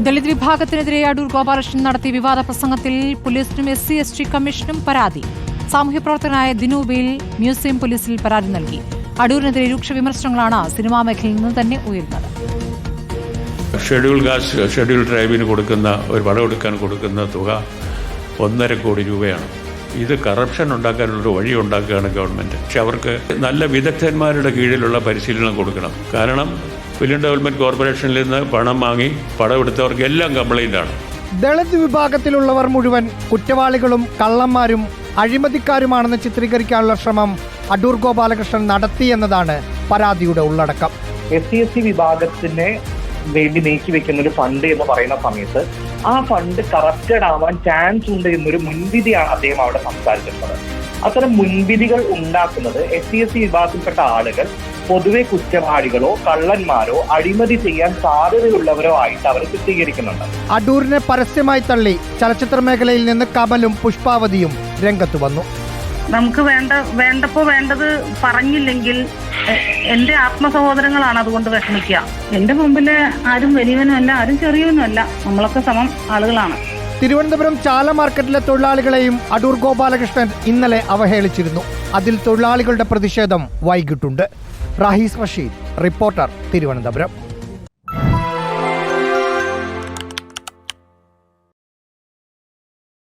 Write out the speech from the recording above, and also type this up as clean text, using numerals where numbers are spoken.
ദളിത് വിഭാഗത്തിനെതിരെ അടൂർ ഗോപാലകൃഷ്ണൻ നടത്തിയ വിവാദ പ്രസംഗത്തിൽ പോലീസിനും SC/ST കമ്മീഷനും പരാതി. സാമൂഹ്യപ്രവർത്തകനായ ദിനൂബിൽ മ്യൂസിയം പോലീസിൽ പരാതി നൽകി. അടൂരിനെതിരെ രൂക്ഷ വിമർശനങ്ങളാണ് സിനിമാ മേഖലയിൽ നിന്ന് തന്നെ ഉയർന്നത്. ഷെഡ്യൂൾ കാസ്റ്റ് ഷെഡ്യൂൾ ട്രൈബിന് കൊടുക്കുന്ന ഒരു പണമെടുക്കാൻ കൊടുക്കുന്ന തുക 1.5 കോടി രൂപയാണ്. ഇത് കറപ്ഷൻ ഉണ്ടാക്കാനുള്ളൊരു വഴി ഉണ്ടാക്കുകയാണ് ഗവൺമെൻറ്. പക്ഷെ അവർക്ക് നല്ല വിദഗ്ധന്മാരുടെ കീഴിലുള്ള പരിശീലനം കൊടുക്കണം. കാരണം ഫിലിം ഡെവലപ്മെൻറ്റ് കോർപ്പറേഷനിൽ നിന്ന് പണം വാങ്ങി പടമെടുത്തവർക്ക് എല്ലാം കംപ്ലൈൻ്റാണ്. ദളിത് വിഭാഗത്തിലുള്ളവർ മുഴുവൻ കുറ്റവാളികളും കള്ളന്മാരും അഴിമതിക്കാരുമാണെന്ന് ചിത്രീകരിക്കാനുള്ള ശ്രമം അടൂർ ഗോപാലകൃഷ്ണൻ നടത്തിയെന്നതാണ് പരാതിയുടെ ഉള്ളടക്കം. SC/ST വിഭാഗത്തിന് വേണ്ടി നീക്കിവെക്കുന്ന ഒരു ഫണ്ട് എന്ന് പറയുന്ന സമയത്ത് ആ ഫണ്ട് കറപ്റ്റഡ് ആവാൻ ചാൻസ് ഉണ്ട് എന്നൊരു മുൻവിധിയാണ് അദ്ദേഹം അവിടെ സംസാരിച്ചിട്ടുള്ളത്. അത്തരം മുൻവിധികൾ ഉണ്ടാക്കുന്നത് SC/ST വിഭാഗത്തിൽപ്പെട്ട ആളുകൾ പൊതുവെ കുറ്റവാളികളോ കള്ളന്മാരോ അഴിമതി ചെയ്യാൻ സാധ്യതയുള്ളവരോ ആയിട്ട് അവർ ചിത്രീകരിക്കുന്നുണ്ട്. അടൂരിനെ പരസ്യമായി തള്ളി ചലച്ചിത്ര മേഖലയിൽ നിന്ന് കമലും പുഷ്പാവതിയും രംഗത്ത് വന്നു. നമുക്ക് വേണ്ടപ്പോ വേണ്ടത് പറഞ്ഞില്ലെങ്കിൽ എന്റെ ആത്മസഹോദരങ്ങളാണ് അതുകൊണ്ട് വിഷമിക്കുക. എന്റെ മുമ്പില് ആരും വലിയവനുമല്ല, ആരും ചെറിയവനുമല്ല, നമ്മളൊക്കെ സമം ആളുകളാണ്. തിരുവനന്തപുരം ചാല മാർക്കറ്റിലെ തൊഴിലാളികളെയും അടൂർ ഗോപാലകൃഷ്ണൻ ഇന്നലെ അവഹേളിച്ചിരുന്നു. അതിൽ തൊഴിലാളികളുടെ പ്രതിഷേധം വൈകിട്ടുണ്ട്. റാഹീസ് റഷീദ്, റിപ്പോർട്ടർ, തിരുവനന്തപുരം.